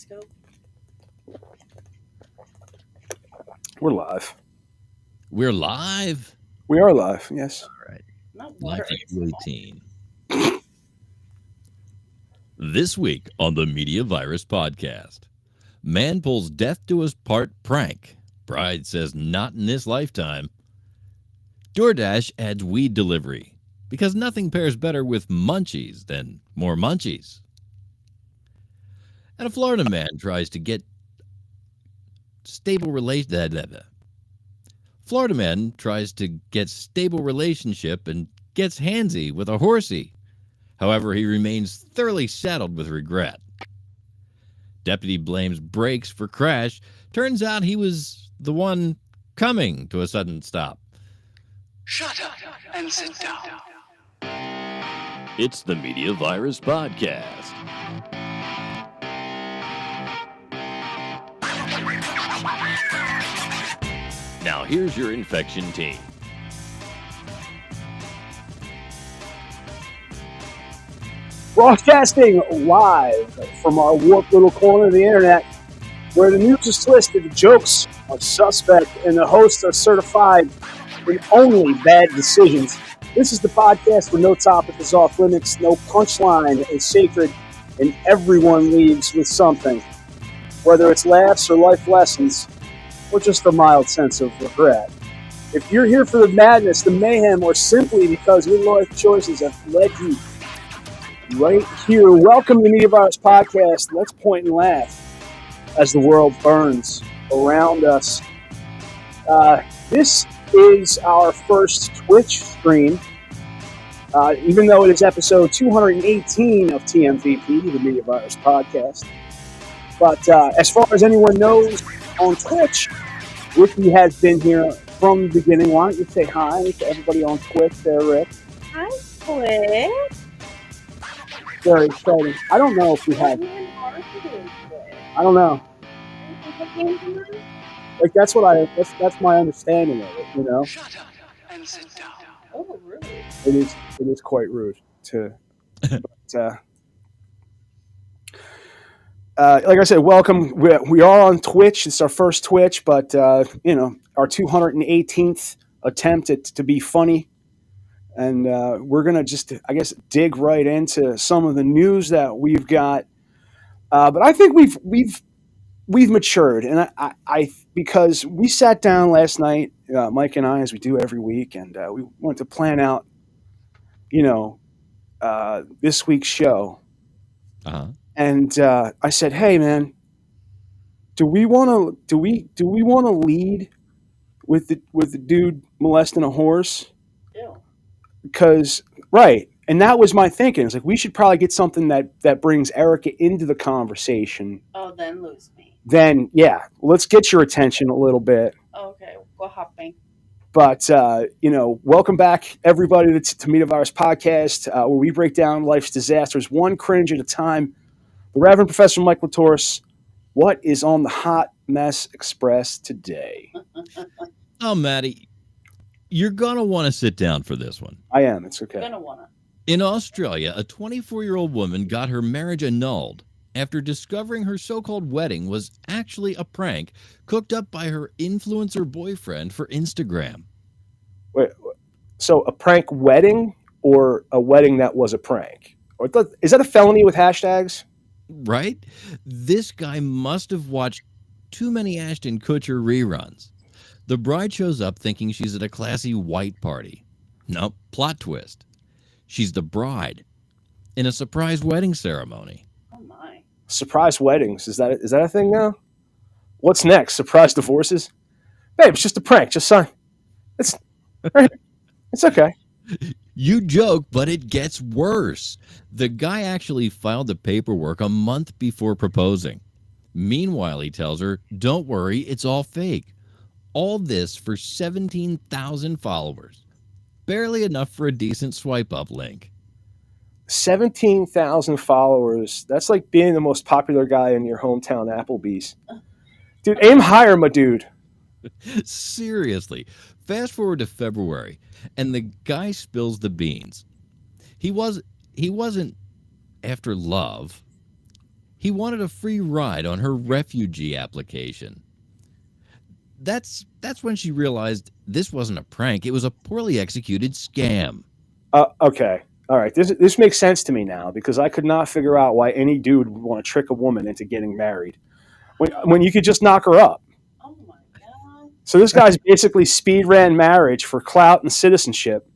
go. We're live. We're live? We are live, yes. All right. Not water. 1918. This week on the Media Virus Podcast, man pulls death to his part prank. Bride says not in this lifetime. DoorDash adds weed delivery because nothing pairs better with munchies than more munchies. And a Florida man tries to get stable Florida man tries to get stable relationship and gets handsy with a horsey. However, he remains thoroughly saddled with regret. Deputy blames brakes for crash. Turns out he was the one coming to a sudden stop. Shut up and sit down. It's the Media Virus Podcast. Now here's your infection team. Broadcasting live from our warped little corner of the internet, where the news is twisted, the jokes are suspect, and the hosts are certified in only bad decisions. This is the podcast where no topic is off limits, no punchline is sacred, and everyone leaves with something. Whether it's laughs or life lessons, or just a mild sense of regret. If you're here for the madness, the mayhem, or simply because your life choices have led you right here, welcome to the Media Virus Podcast. Let's point and laugh as the world burns around us. This is our first Twitch stream, even though it is episode 218 of TMVP, the Media Virus Podcast. But as far as anyone knows, on Twitch, Ricky has been here from the beginning. Why don't you say hi to everybody on Twitch there, Rick? Hi, Twitch. Very exciting. I don't know if we have. I don't know. Like that's my understanding of it. You know. Shut up and sit down. Oh, really? It is quite rude to. But, like I said, welcome. We are on Twitch. It's our first Twitch, but our 218th attempt to be funny, and we're gonna just, I guess, dig right into some of the news that we've got. But I think we've matured, and I because we sat down last night, Mike and I, as we do every week, and we wanted to plan out, this week's show. Uh-huh. And I said, "Hey, man, do we want to lead with the dude molesting a horse?" Yeah. Because right, and that was my thinking. It's like we should probably get something that brings Erica into the conversation. Oh, then lose me. Then yeah, let's get your attention a little bit. Okay, go hopping. But welcome back everybody to Media Virus Podcast, where we break down life's disasters one cringe at a time. The Reverend Professor Mike Litoris, what is on the Hot Mess Express today? Oh, Matty, you're going to want to sit down for this one. I am. It's okay. Gonna wanna. In Australia, a 24-year-old woman got her marriage annulled after discovering her so-called wedding was actually a prank cooked up by her influencer boyfriend for Instagram. Wait, so a prank wedding or a wedding that was a prank? Or is that a felony with hashtags? Right? This guy must have watched too many Ashton Kutcher reruns. The bride shows up thinking she's at a classy white party. Nope, plot twist. She's the bride in a surprise wedding ceremony. Oh my. Surprise weddings. Is that a thing now? What's next? Surprise divorces? Babe, it's just a prank. Just sign. It's okay. You joke, but it gets worse. The guy actually filed the paperwork a month before proposing. Meanwhile, he tells her, don't worry, it's all fake. All this for 17,000 followers. Barely enough for a decent swipe-up link. 17,000 followers. That's like being the most popular guy in your hometown Applebee's. Dude, aim higher, my dude. Seriously. Fast forward to February, and the guy spills the beans. He wasn't after love. He wanted a free ride on her refugee application. That's when she realized this wasn't a prank. It was a poorly executed scam. Okay. All right. This makes sense to me now because I could not figure out why any dude would want to trick a woman into getting married when you could just knock her up. Oh my god. So this guy's basically speed ran marriage for clout and citizenship.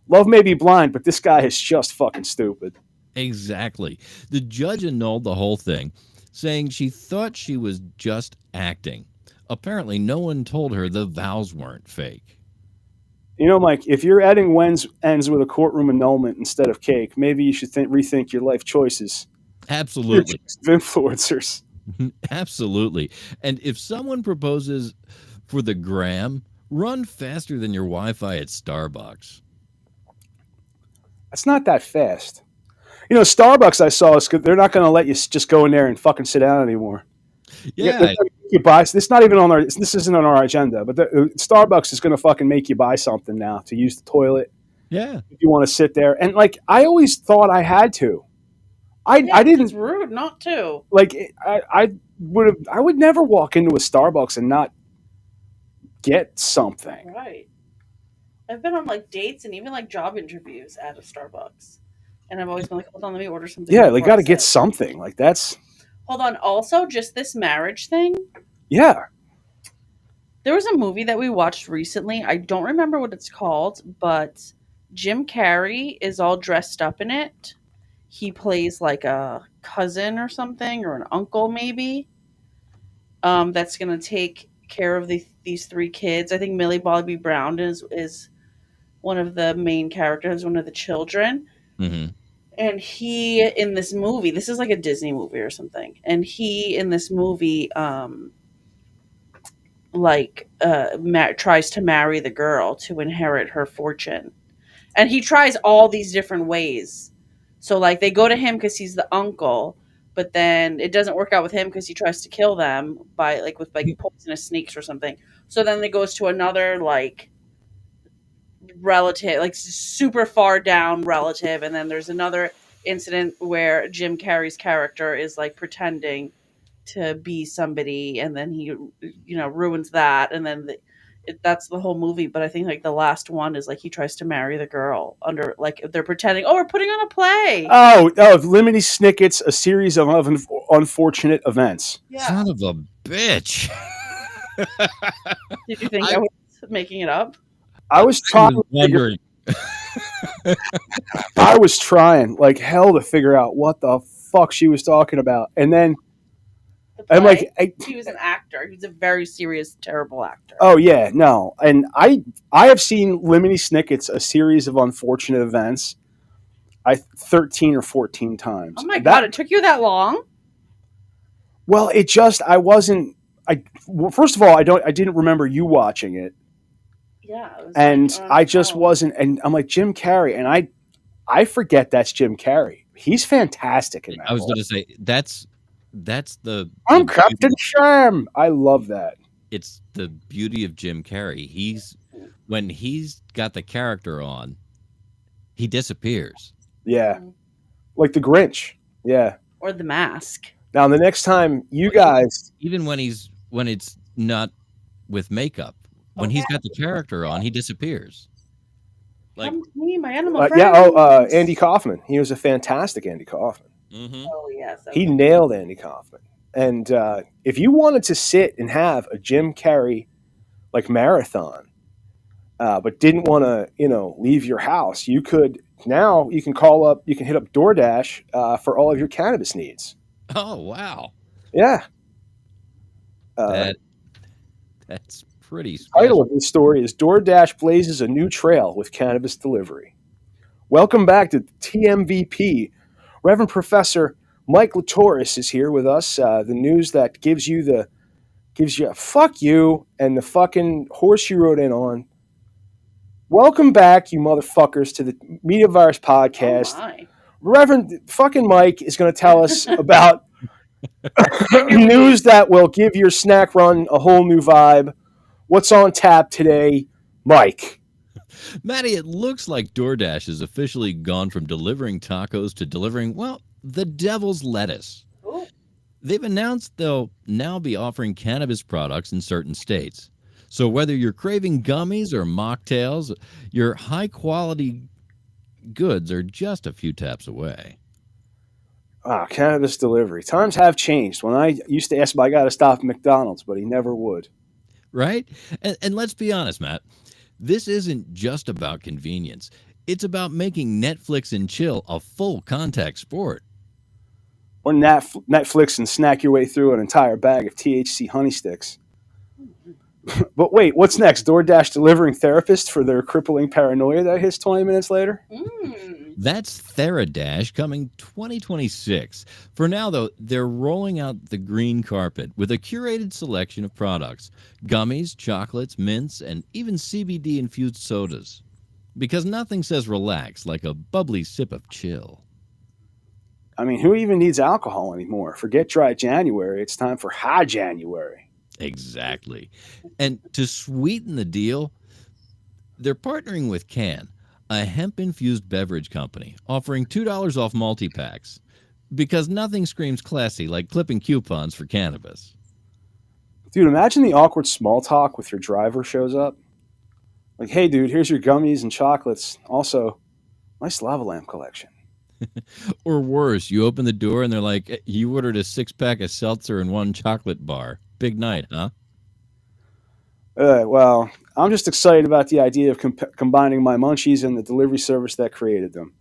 Love may be blind, but this guy is just fucking stupid. Exactly. The judge annulled the whole thing, saying she thought she was just acting. Apparently, no one told her the vows weren't fake. You know, Mike, if you're adding ends with a courtroom annulment instead of cake, maybe you should rethink your life choices. Absolutely. Influencers. Absolutely. And if someone proposes for the gram, run faster than your Wi-Fi at Starbucks. That's not that fast. You know, Starbucks, I saw, they're not going to let you just go in there and fucking sit down anymore. Yeah. You buy. This not even on our. This isn't on our agenda. But Starbucks is going to fucking make you buy something now to use the toilet. Yeah. If you want to sit there, and like I always thought I had to. I didn't. It's rude not to. Like I would never walk into a Starbucks and not get something. Right. I've been on like dates and even like job interviews at a Starbucks, and I've always been like, hold on, let me order something. Yeah, they got to to get something. Like that's. Hold on. Also, just this marriage thing. Yeah. There was a movie that we watched recently. I don't remember what it's called, but Jim Carrey is all dressed up in it. He plays like a cousin or something, or an uncle maybe. That's gonna take care of these three kids. I think Millie Bobby Brown is one of the main characters, one of the children. Mm-hmm. And he in this movie, this is like a Disney movie or something. And he in this movie, tries to marry the girl to inherit her fortune, and he tries all these different ways. So like they go to him because he's the uncle, but then it doesn't work out with him because he tries to kill them with poisonous snakes or something. So then it goes to another like relative, like super far down relative, and then there's another incident where Jim Carrey's character is like pretending to be somebody, and then he ruins that, and then that's the whole movie. But I think like the last one is like he tries to marry the girl under like they're pretending, oh, we're putting on a play. Oh, Lemony Snicket's A Series of Unfortunate Events. Yeah. Son of a bitch. Did you think I was making it up? I was trying. I was trying like hell to figure out what the fuck she was talking about, and then I'm like, he was an actor. He was a very serious, terrible actor. Oh yeah, no, and I have seen Lemony Snicket's A Series of Unfortunate Events. 13 or 14 times. Oh my god, it took you that long? Well, I wasn't. First of all, I didn't remember you watching it. Yeah, it was and I just wasn't. And I'm like Jim Carrey, and I forget that's Jim Carrey. He's fantastic in that. I was going to say that's I'm Captain Sham. I love that. It's the beauty of Jim Carrey. When he's got the character on, he disappears. Yeah, like the Grinch. Yeah, or the Mask. Now the next time you guys, even when it's not with makeup, when he's got the character on, he disappears. Like come to me, my animal friend. Yeah. Andy Kaufman. He was a fantastic Andy Kaufman. Mm-hmm. Oh yes, he nailed Andy Kaufman. And if you wanted to sit and have a Jim Carrey like marathon, but didn't want to leave your house, you could. Now you can hit up DoorDash for all of your cannabis needs. Oh wow! Yeah, that's pretty special. The title of this story is DoorDash blazes a new trail with cannabis delivery. Welcome back to TMVP. Reverend Professor Mike Litoris is here with us. The news that gives you a fuck you and the fucking horse you rode in on. Welcome back, you motherfuckers, to the Media Virus Podcast. Oh Reverend fucking Mike is going to tell us about news that will give your snack run a whole new vibe. What's on tap today, Mike? Matty, it looks like DoorDash has officially gone from delivering tacos to delivering, well, the devil's lettuce. Ooh. They've announced they'll now be offering cannabis products in certain states. So whether you're craving gummies or mocktails, your high quality goods are just a few taps away. Cannabis delivery. Times have changed. When I used to ask my guy to stop at McDonald's, but he never would. Right? And let's be honest, Matt. This isn't just about convenience. It's about making Netflix and chill a full contact sport. Or Netflix and snack your way through an entire bag of THC honey sticks. But wait, what's next? DoorDash delivering therapists for their crippling paranoia that hits 20 minutes later? That's TheraDash coming 2026. For now, though, they're rolling out the green carpet with a curated selection of products: gummies, chocolates, mints, and even CBD-infused sodas. Because nothing says relax like a bubbly sip of chill. I mean, who even needs alcohol anymore? Forget dry January. It's time for high January. Exactly. And to sweeten the deal, they're partnering with Can, a hemp-infused beverage company, offering $2 off multi-packs. Because nothing screams classy like clipping coupons for cannabis. Dude, imagine the awkward small talk with your driver shows up. Like, hey, dude, here's your gummies and chocolates. Also, nice lava lamp collection. Or worse, you open the door and they're like, you ordered a 6-pack of seltzer and 1 chocolate bar. Big night, huh? Well, I'm just excited about the idea of combining my munchies and the delivery service that created them.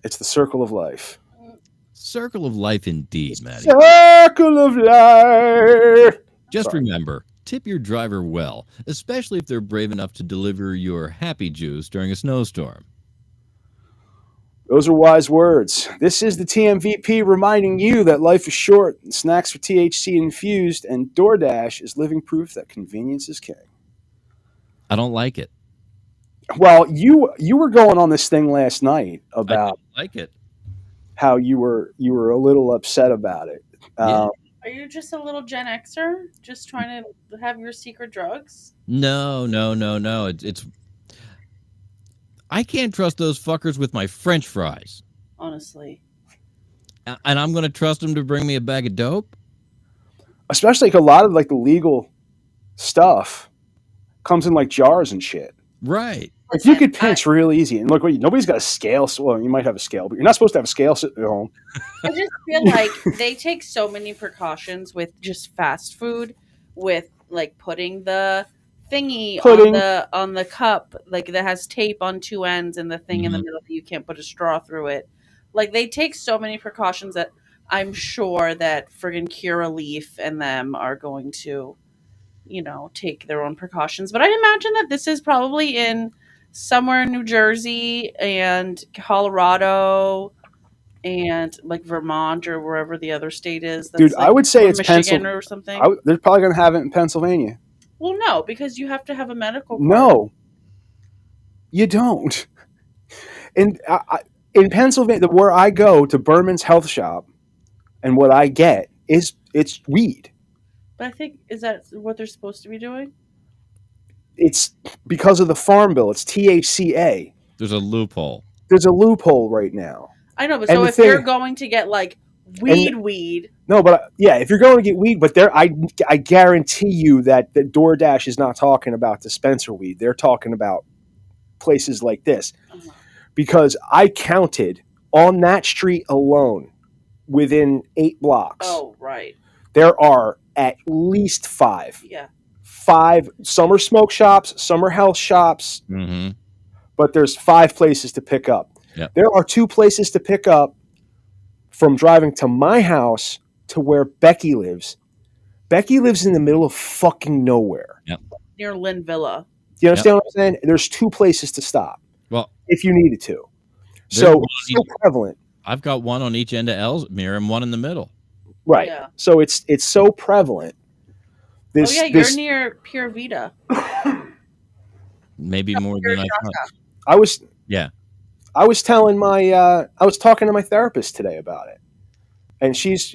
It's the circle of life. Circle of life indeed, Matty. Circle of life! Just remember, tip your driver well, especially if they're brave enough to deliver your happy juice during a snowstorm. Those are wise words. This is the TMVP reminding you that life is short, and snacks are THC infused, and DoorDash is living proof that convenience is king. I don't like it. Well, you were going on this thing last night about I don't like it. how you were a little upset about it. Yeah. Are you just a little Gen Xer, just trying to have your secret drugs? No. It's I can't trust those fuckers with my French fries. Honestly. And I'm going to trust them to bring me a bag of dope? Especially like a lot of like the legal stuff comes in like jars and shit. Right. Like you could pinch real easy. And look, nobody's got a scale. Well, you might have a scale, but you're not supposed to have a scale sitting at home. I just feel like they take so many precautions with just fast food, with like putting the thingy on the cup, like that has tape on 2 ends and the thing in the middle that you can't put a straw through it. Like they take so many precautions that I'm sure that friggin' Curaleaf and them are going to, take their own precautions. But I imagine that this is probably in somewhere in New Jersey and Colorado and like Vermont or wherever the other state is. Dude, like, I would say it's Michigan or something. They're probably going to have it in Pennsylvania. Well, no, because you have to have a medical card. No, you don't. In Pennsylvania, where I go to Berman's Health Shop, and what I get it's weed. But I think, is that what they're supposed to be doing? It's because of the Farm Bill. It's THCA. There's a loophole. There's a loophole right now. I know, but so if you're going to get like weed. No, but if you're going to get weed, but I guarantee you that the DoorDash is not talking about dispenser weed. They're talking about places like this. Uh-huh. Because I counted on that street alone within 8 blocks. Oh, right. There are at least 5. Yeah. 5. Some are smoke shops, some are health shops. Mm-hmm. But there's 5 places to pick up. Yep. There are 2 places to pick up from driving to my house to where Becky lives. Becky lives in the middle of fucking nowhere. Yep. Near Lynn Villa. You understand what I'm saying? There's 2 places to stop. Well, if you needed to. So prevalent. I've got one on each end of Ellesmere and one in the middle. Right. Yeah. So it's so prevalent. You're near Pure Vita. Maybe more than I thought. I was talking to my therapist today about it. And she's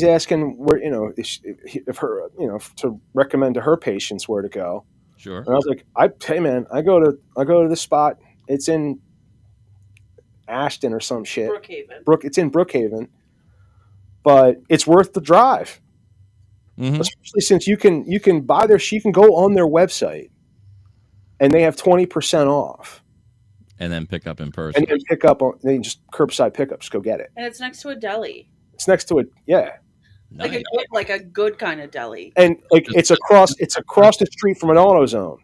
asking where, if her, to recommend to her patients where to go. Sure. And I was like, hey man, I go to this spot. It's in Ashton or some shit. Brookhaven. It's in Brookhaven. but it's worth the drive, Mhm. especially since you can buy their. You can go on their website, and they have 20% off, And then pick up in and person. then pick up on. They just curbside pickups. Go get it. And it's next to a deli. It's next to it. Yeah, Nice. Like a good kind of deli. and like it's across the street from an AutoZone.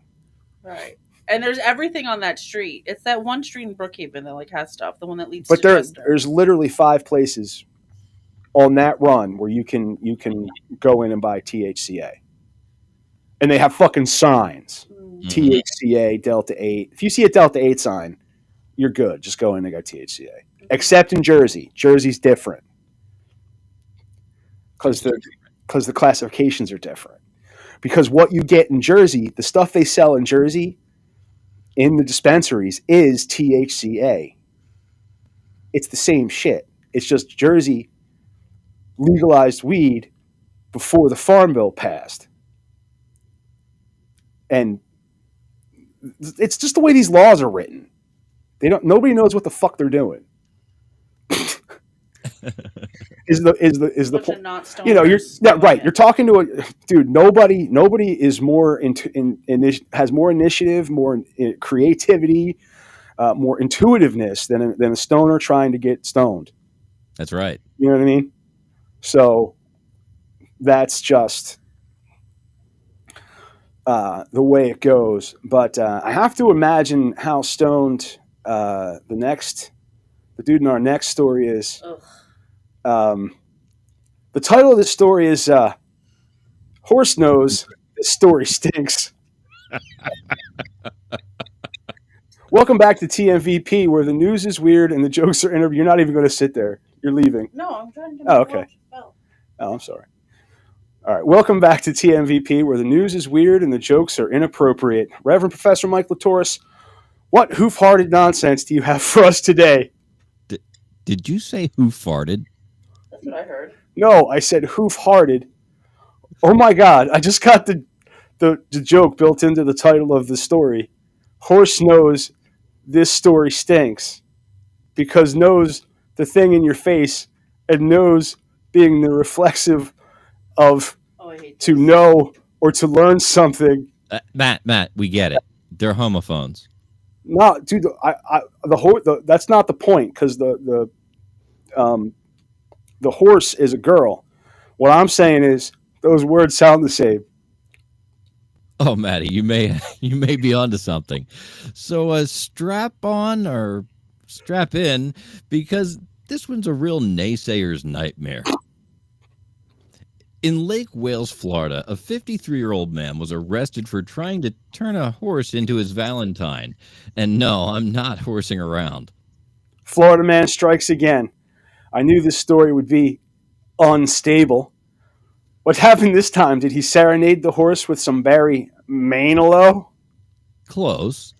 Right. And there's everything on that street. It's that one street in Brookhaven that like has stuff. The one that leads But to Chester. there's literally 5 places on that run where you can go in and buy THCA, and they have fucking signs. Mm. THCA Delta 8. If you see a Delta 8 sign, you're good. Just go in and go THCA. Except in Jersey. Jersey's different because the classifications are different. Because what you get in Jersey, the stuff they sell in Jersey in the dispensaries is THCA. It's the same shit. It's just Jersey legalized weed before the Farm Bill passed. And it's just the way these laws are written. Nobody knows what the fuck they're doing. is the point? You know, right. You're talking to a dude. Nobody is more has more initiative, more creativity, more intuitiveness than a stoner trying to get stoned. That's right. You know what I mean? So that's just the way it goes. But I have to imagine how stoned the dude in our next story is. The title of this story is Horse Nose, This Story Stinks. Welcome back to TMVP, where the news is weird and the jokes are interview. You're not even going to sit there. You're leaving. No, I'm trying to. Oh, okay. Oh, I'm sorry. All right. Welcome back to TMVP, where the news is weird and the jokes are inappropriate. Reverend Professor Mike Litoris, what hoof-hearted nonsense do you have for us today? Did you say who farted? That's what I heard. No, I said hoof-hearted. Oh my God! I just got the joke built into the title of the story. Horse knows this story stinks because knows the thing in your face and knows being the reflexive of to know or to learn something. Matt, we get it. They're homophones. No, dude, that's not the point because the horse is a girl. What I'm saying is those words sound the same. Oh, Matty, you may be onto something. So strap on or strap in because this one's a real naysayer's nightmare. In Lake Wales, Florida, a 53-year-old man was arrested for trying to turn a horse into his Valentine. And no, I'm not horsing around. Florida man strikes again. I knew this story would be unstable. What happened this time? Did he serenade the horse with some Barry Manilow? Close.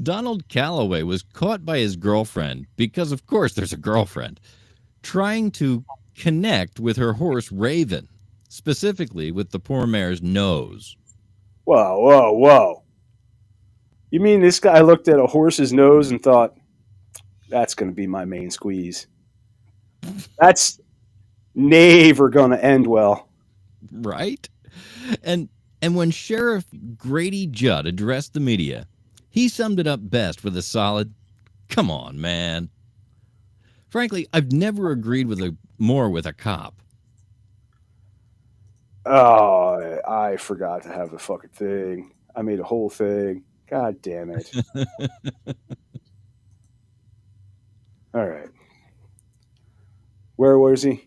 Donald Calloway was caught by his girlfriend, because of course there's a girlfriend, trying to connect with her horse Raven, specifically with the poor mare's nose. Whoa. You mean this guy looked at a horse's nose and thought, that's going to be my main squeeze? That's never going to end well. Right? And when Sheriff Grady Judd addressed the media, he summed it up best with a solid, come on, man. Frankly, I've never agreed more with a cop. Oh, I forgot to have the fucking thing. I made a whole thing. God damn it. All right. Where was he?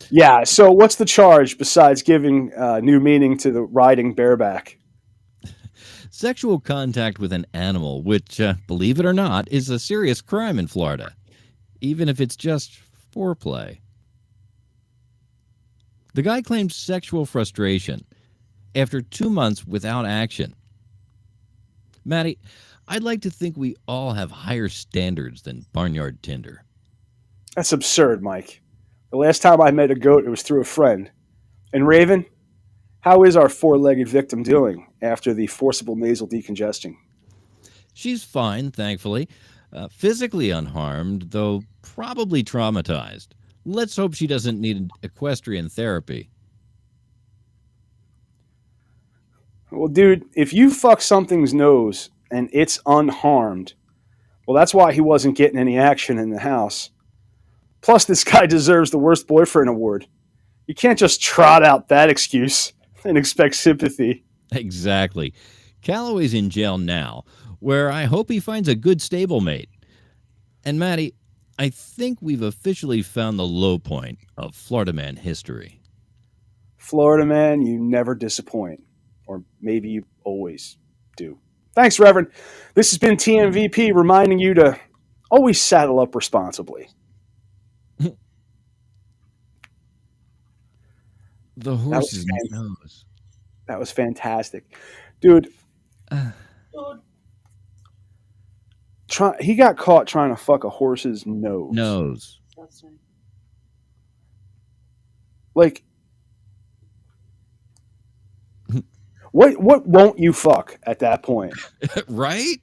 Yeah, so what's the charge besides giving new meaning to the riding bareback? Sexual contact with an animal, which, believe it or not, is a serious crime in Florida, even if it's just foreplay. The guy claimed sexual frustration after 2 months without action. Matty, I'd like to think we all have higher standards than Barnyard Tinder. That's absurd, Mike. The last time I met a goat, it was through a friend. And Raven, how is our four-legged victim doing after the forcible nasal decongestion? She's fine, thankfully. Physically unharmed, though probably traumatized. Let's hope she doesn't need equestrian therapy. Well, dude, if you fuck something's nose and it's unharmed, well, that's why he wasn't getting any action in the house. Plus, this guy deserves the worst boyfriend award. You can't just trot out that excuse and expect sympathy. Exactly. Calloway's in jail now, where I hope he finds a good stablemate. And Matty, I think we've officially found the low point of Florida Man history. Florida man, you never disappoint. Or maybe you always do. Thanks, Reverend. This has been TMVP reminding you to always saddle up responsibly. The horse's nose. That was fantastic. Dude, he got caught trying to fuck a horse's nose. Nose. Like, what won't you fuck at that point? Right?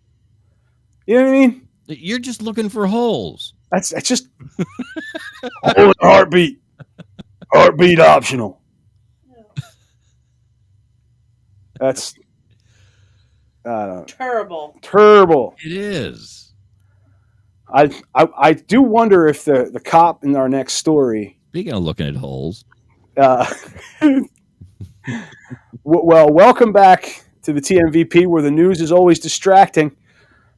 You know what I mean? You're just looking for holes. That's just hole in heartbeat. Heartbeat optional. That's terrible. It is. I do wonder if the cop in our next story. Speaking of looking at holes. Well, welcome back to the TMVP, where the news is always distracting,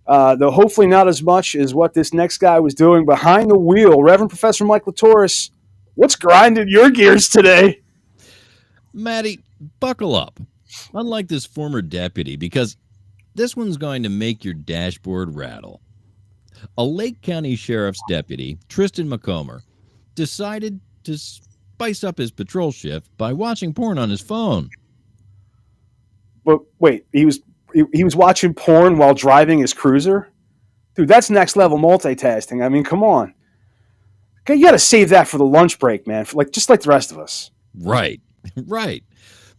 though hopefully not as much as what this next guy was doing behind the wheel. Reverend Professor Mike Litoris, what's grinding your gears today? Matty, buckle up. Unlike this former deputy, because this one's going to make your dashboard rattle. A Lake County Sheriff's deputy, Tristan McComber, decided to spice up his patrol shift by watching porn on his phone. But wait, he was watching porn while driving his cruiser? Dude, that's next level multitasking. I mean, come on. You got to save that for the lunch break, man. Just like the rest of us. Right.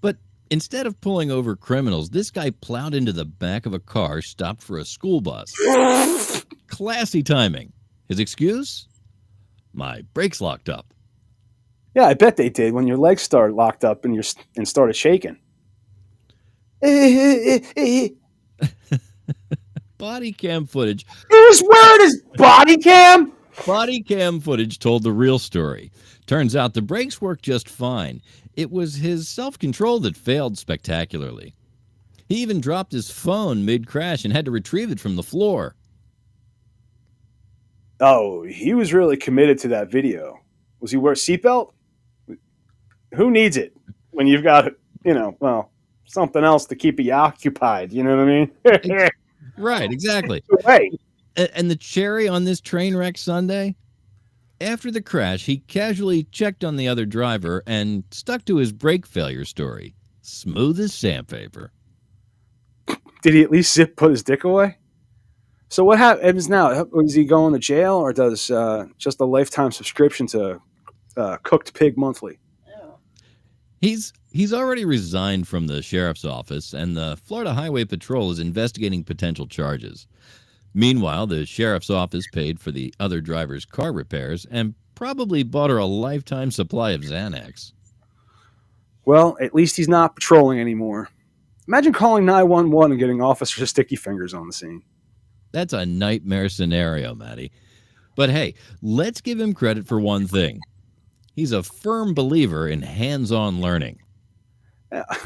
But instead of pulling over criminals, this guy plowed into the back of a car stopped for a school bus. Classy timing. His excuse? My brakes locked up. Yeah, I bet they did when your legs started locked up and started shaking. Body cam footage. He was wearing his body cam? Body cam footage told the real story. Turns out the brakes worked just fine. It was his self-control that failed spectacularly. He even dropped his phone mid-crash and had to retrieve it from the floor. Oh, he was really committed to that video. Was he wear a seatbelt? Who needs it when you've got, something else to keep you occupied? You know what I mean? Right, exactly. Right. And the cherry on this train wreck Sunday? After the crash, he casually checked on the other driver and stuck to his brake failure story. Smooth as sandpaper. Did he at least put his dick away? So what happens now? Is he going to jail, or does just a lifetime subscription to Cooked Pig Monthly? He's already resigned from the sheriff's office, and the Florida Highway Patrol is investigating potential charges. Meanwhile, the sheriff's office paid for the other driver's car repairs and probably bought her a lifetime supply of Xanax. Well, at least he's not patrolling anymore. Imagine calling 911 and getting Officer Sticky Fingers on the scene. That's a nightmare scenario, Matty. But hey, let's give him credit for one thing. He's a firm believer in hands-on learning.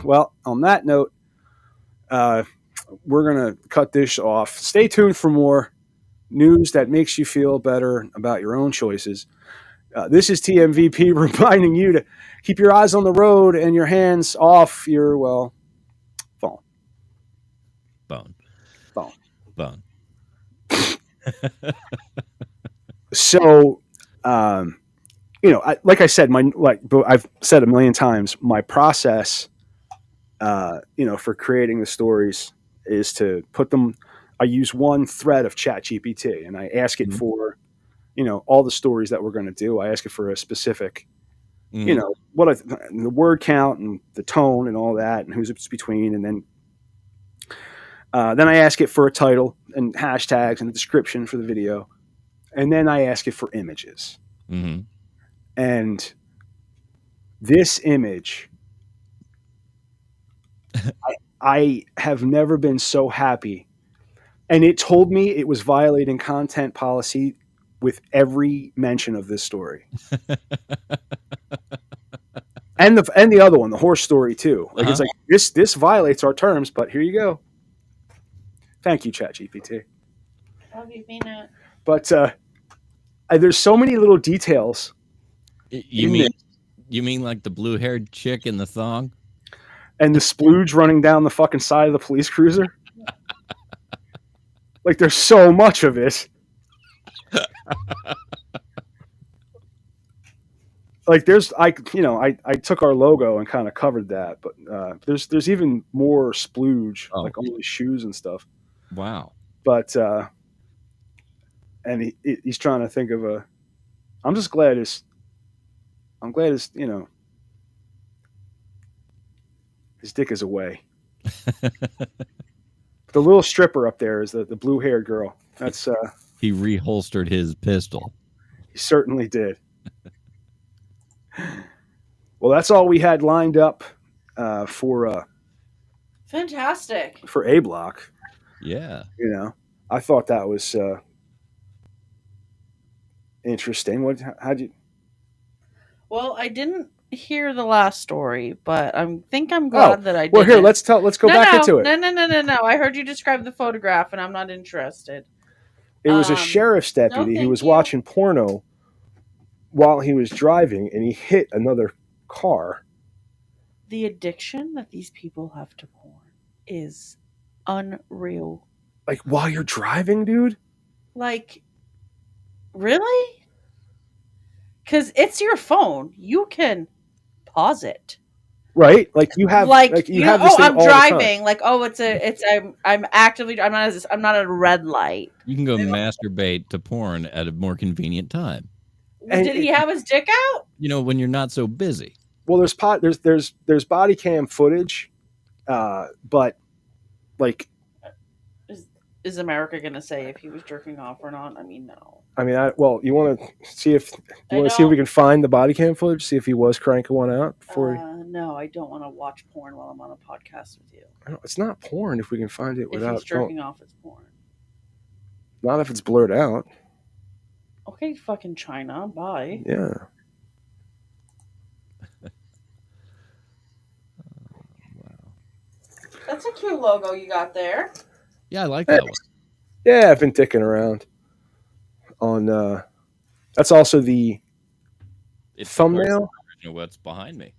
Well, on that note, we're going to cut this off. Stay tuned for more news that makes you feel better about your own choices. This is TMVP reminding you to keep your eyes on the road and your hands off your, phone. Bone. So, like I said, I've said a million times, my process, for creating the stories is to put them. I use one thread of ChatGPT, and I ask it for, all the stories that we're going to do. I ask it for a specific, the word count and the tone and all that, and who's it's between, and then Then I ask it for a title and hashtags and a description for the video. And then I ask it for images. Mm-hmm. And this image, I have never been so happy. And it told me it was violating content policy with every mention of this story. and the other one, the horse story too. Like It's like this violates our terms, but here you go. Thank you, ChatGPT. Love you, Peanut. But there's so many little details. You mean like the blue-haired chick in the thong? And the splooge running down the fucking side of the police cruiser. Like there's so much of it. Like I took our logo and kind of covered that, but there's even more splooge, like on his shoes and stuff. Wow. But and he's trying to think of a. I'm glad his his dick is away. The little stripper up there is the blue-haired girl. That's he reholstered his pistol. He certainly did. Well, that's all we had lined up for fantastic for A Block. Yeah. I thought that was interesting. How'd you? Well, I didn't hear the last story, but I'm glad that I did. Well, here, let's go back into it. No. I heard you describe the photograph, and I'm not interested. It was a sheriff's deputy who was watching porno while he was driving, and he hit another car. The addiction that these people have to porn is unreal. Like, while you're driving, dude? Like, really? Because it's your phone. You can pause it. Right? Like, you have have this thing I'm all driving. Like, I'm actively, I'm not at a red light. You can go masturbate to porn at a more convenient time. Did he have his dick out? When you're not so busy. Well, there's body cam footage, but like, is America gonna say if he was jerking off or not? I mean, no. I mean, you want to see if we can find the body cam footage, see if he was cranking one out before. No, I don't want to watch porn while I'm on a podcast with you. It's not porn if we can find it without. If he's jerking off, it's porn. Not if it's blurred out. Okay, fucking China. Bye. Yeah. That's a cute logo you got there. Yeah, I like that one. Yeah, I've been dicking around on. That's also the thumbnail. What's behind me?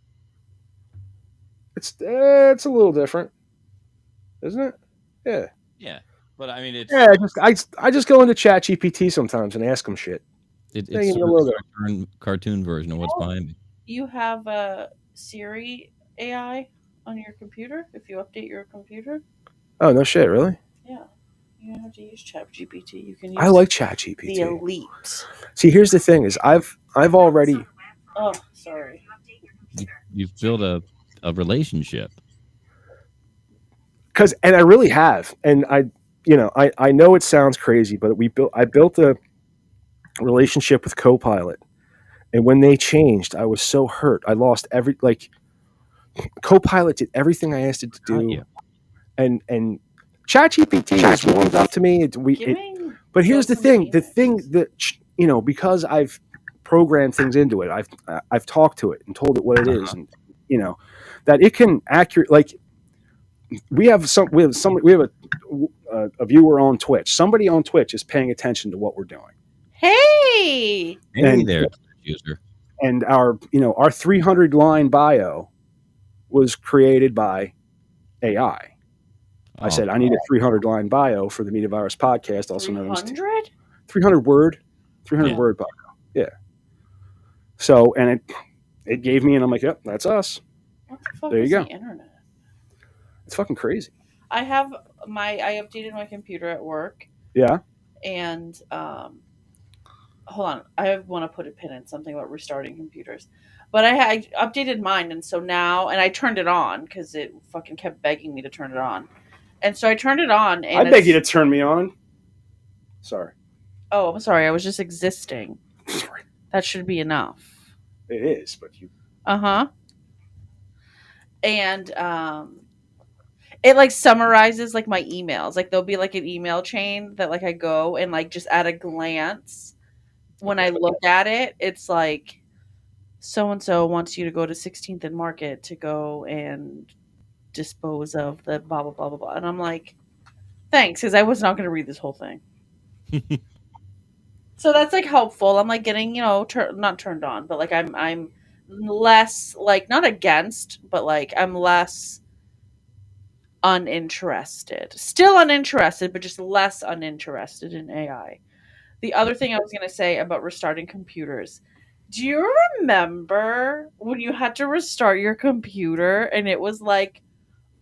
It's a little different, isn't it? Yeah. Yeah, but I mean, it's I just go into ChatGPT sometimes and ask them shit. It's sort of a cartoon version of what's behind me. You have a Siri AI on your computer if you update your computer. Oh, no shit, really? Yeah. You don't have to use ChatGPT. You can use I like ChatGPT. The Elite. See, here's the thing: is I've already. Oh, sorry. You've built a relationship. And I really have, and I know it sounds crazy, but I built a relationship with Copilot, and when they changed, I was so hurt. I lost Copilot did everything I asked it to do, and ChatGPT has warmed up to me. But here's the thing: that because I've programmed things into it, I've talked to it and told it what it is, and that it can we have a viewer on Twitch. Somebody on Twitch is paying attention to what we're doing. Hey there, user. And our 300 line bio was created by AI. I said I need a 300 line bio for the Media Virus podcast, also known as 300 word bio. Yeah. So, and it gave me, and I'm like, yep, that's us. What the fuck there you is go. The internet? It's fucking crazy. I updated my computer at work. Yeah. And hold on, I want to put a pin in something about restarting computers. But I updated mine, and so now, and I turned it on because it fucking kept begging me to turn it on. And so I turned it on. And I beg you to turn me on. Sorry. Oh, I'm sorry. I was just existing. That should be enough. It is, but you. Uh-huh. And it like summarizes like my emails. Like there'll be like an email chain that like I go and like just at a glance when I look at it, it's like so and so wants you to go to 16th and Market to go and dispose of the blah blah blah blah blah. And I'm like, thanks, because I was not going to read this whole thing. So that's like helpful. I'm like getting, not turned on, but like I'm less like not against, but like I'm less uninterested. Still uninterested, but just less uninterested in AI. The other thing I was going to say about restarting computers. Do you remember when you had to restart your computer and it was like,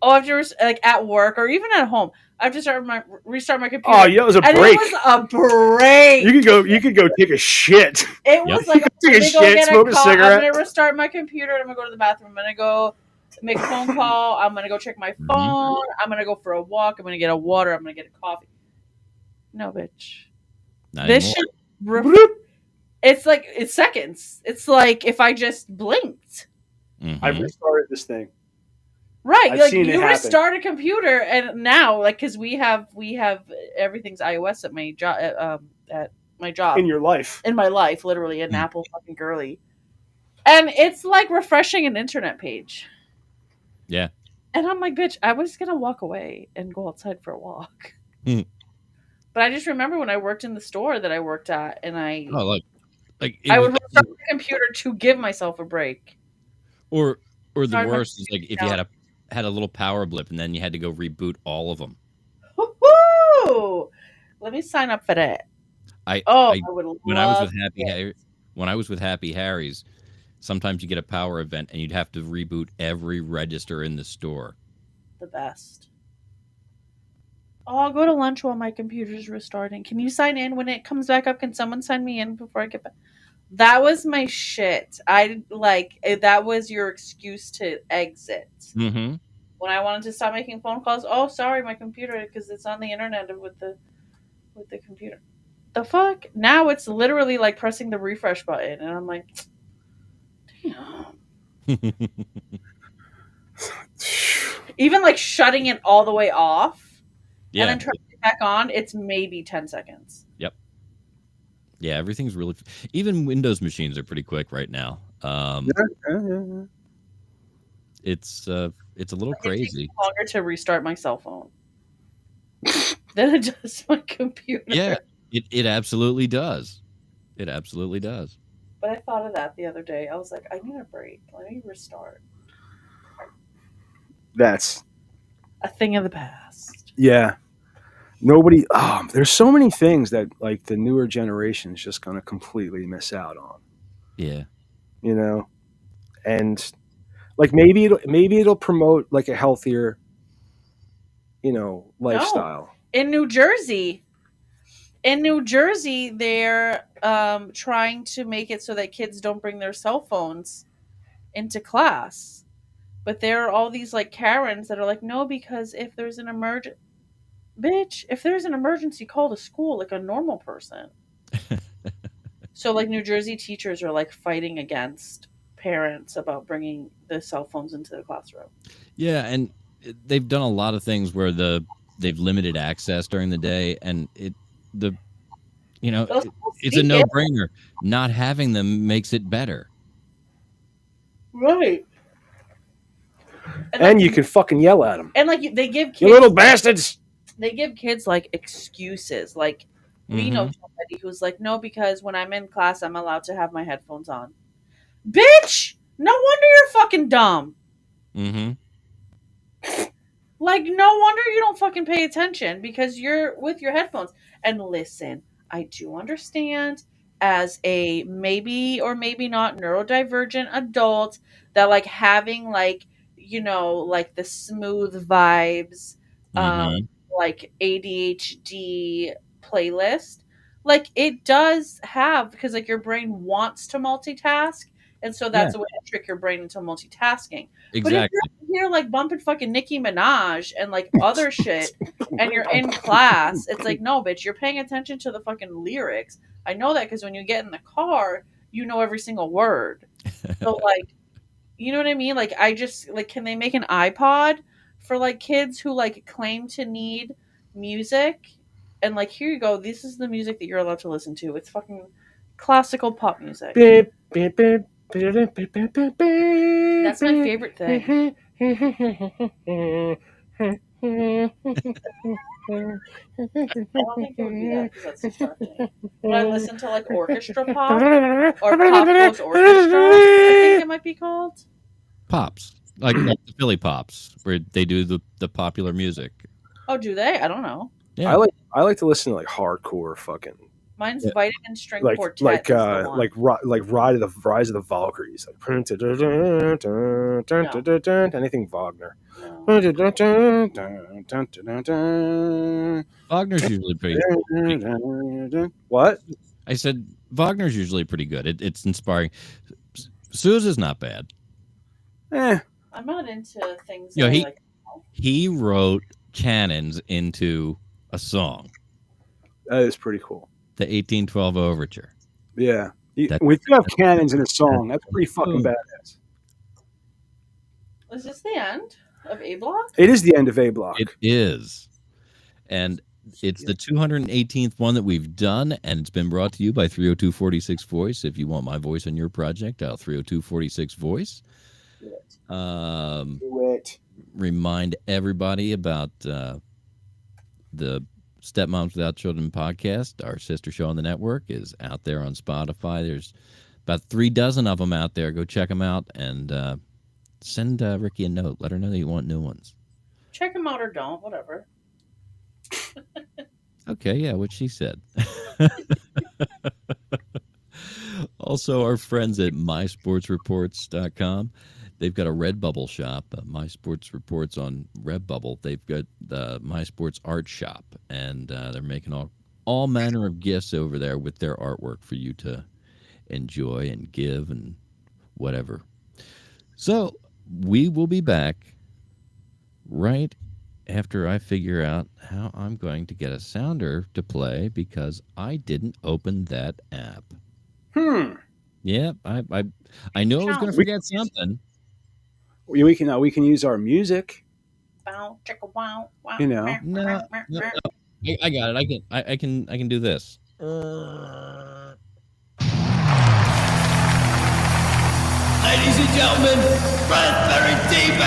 oh, I have to like at work or even at home, I have to restart my computer. Oh, yeah, it was a break. It was a break. You could go take a shit. It was like take a shit, smoke a cigarette. I'm gonna restart my computer. I'm gonna go to the bathroom. I'm gonna go make a phone call. I'm gonna go check my phone. I'm gonna go for a walk. I'm gonna get a water. I'm gonna get a coffee. No, bitch. Not this anymore. should. It's seconds. It's like if I just blinked. Mm-hmm. I've restarted this thing. Right, I've like seen it you happen. restart a computer, and now, like, because we have everything's iOS at my job, In your life, in my life, literally an Apple fucking girly, and it's like refreshing an internet page. Yeah, and I'm like, bitch, I was gonna walk away and go outside for a walk, Mm. but I just remember when I worked in the store that I worked at, and I would restart the computer to give myself a break, or the worst is like if you had a little power blip and then you had to go reboot all of them. Woo-hoo! Let me sign up for that. I would love when I was with Happy Harry's, sometimes you get a power event and you'd have to reboot every register in the store. The best. Oh, I'll go to lunch while my computer's restarting. Can you sign in when it comes back up? Can someone sign me in before I get back? That was my shit. That was your excuse to exit. Mm-hmm. When I wanted to stop making phone calls, oh, sorry, my computer, because it's on the internet with the computer. The fuck? Now it's literally like pressing the refresh button, and I'm like, damn. Even like shutting it all the way off, and then turning it back on, it's maybe 10 seconds. Yep. Yeah, everything's really. Even Windows machines are pretty quick right now. It's a little crazy. It takes longer to restart my cell phone than it does my computer. Yeah, it absolutely does. It absolutely does. But I thought of that the other day. I was like, I need a break. Let me restart. That's a thing of the past. Yeah. There's so many things that like the newer generation is just going to completely miss out on. Yeah. And like maybe it'll promote like a healthier, lifestyle. No. In New Jersey, they're trying to make it so that kids don't bring their cell phones into class. But there are all these like Karens that are like, no, because if there's an emergency, call the school like a normal person. So like New Jersey teachers are like fighting against parents about bringing the cell phones into the classroom. Yeah, and they've done a lot of things where they've limited access during the day, and it's a no-brainer. Not having them makes it better. Right. And you can fucking yell at them. And like they give kids, you little bastards. They give kids like excuses. Like we know somebody who's like, no, because when I'm in class, I'm allowed to have my headphones on. Bitch, no wonder you're fucking dumb. Mm-hmm. Like, no wonder you don't fucking pay attention because you're with your headphones. And listen, I do understand as a maybe or maybe not neurodivergent adult that like having like, like the smooth vibes, like ADHD playlist, like it does have, because like your brain wants to multitask. And so that's a way to trick your brain into multitasking. Exactly. But if hear like bumping fucking Nicki Minaj and like other shit, and you're in class, it's like, no, bitch, you're paying attention to the fucking lyrics. I know that because when you get in the car, you know every single word. So like, you know what I mean? Like, I just like, can they make an iPod for like kids who like claim to need music? And like, here you go. This is the music that you're allowed to listen to. It's fucking classical pop music. That's my favorite thing. I don't think it would be that because that's distracting. But I listen to like orchestra pop or pop goes orchestra. I think it might be called. Pops, like the Philly Pops, where they do the popular music. Oh, do they? I don't know. Yeah. I like to listen to like hardcore fucking Mine's Vitamin String like Quartet. like Rise of the Valkyries, like anything Wagner. Wagner's usually pretty. What? I said Wagner's usually pretty good. It's inspiring. Sousa's not bad. I'm not into things. You know, that he wrote canons into a song. That is pretty cool. The 1812 Overture. Yeah. We could have cannons in a song. That's pretty fucking badass. Is this the end of A Block? It is the end of A Block. It is. And it's the 218th one that we've done, and it's been brought to you by 302-46 Voice. If you want my voice on your project, dial 302-46 Voice. Remind everybody about the Stepmoms Without Children podcast. Our sister show on the network is out there on Spotify. There's about 36 of them out there. Go check them out and send Ricky a note. Let her know that you want new ones. Check them out or don't, whatever. Okay, yeah, what she said. Also, our friends at mysportsreports.com. They've got a Redbubble shop, My Sports Reports on Redbubble. They've got the My Sports Art Shop, and they're making all manner of gifts over there with their artwork for you to enjoy and give and whatever. So we will be back right after I figure out how I'm going to get a sounder to play because I didn't open that app. Yeah, I know I was going to forget something. We can use our music. You know. No. I got it. I can do this. Ladies and gentlemen, Raspberry TV.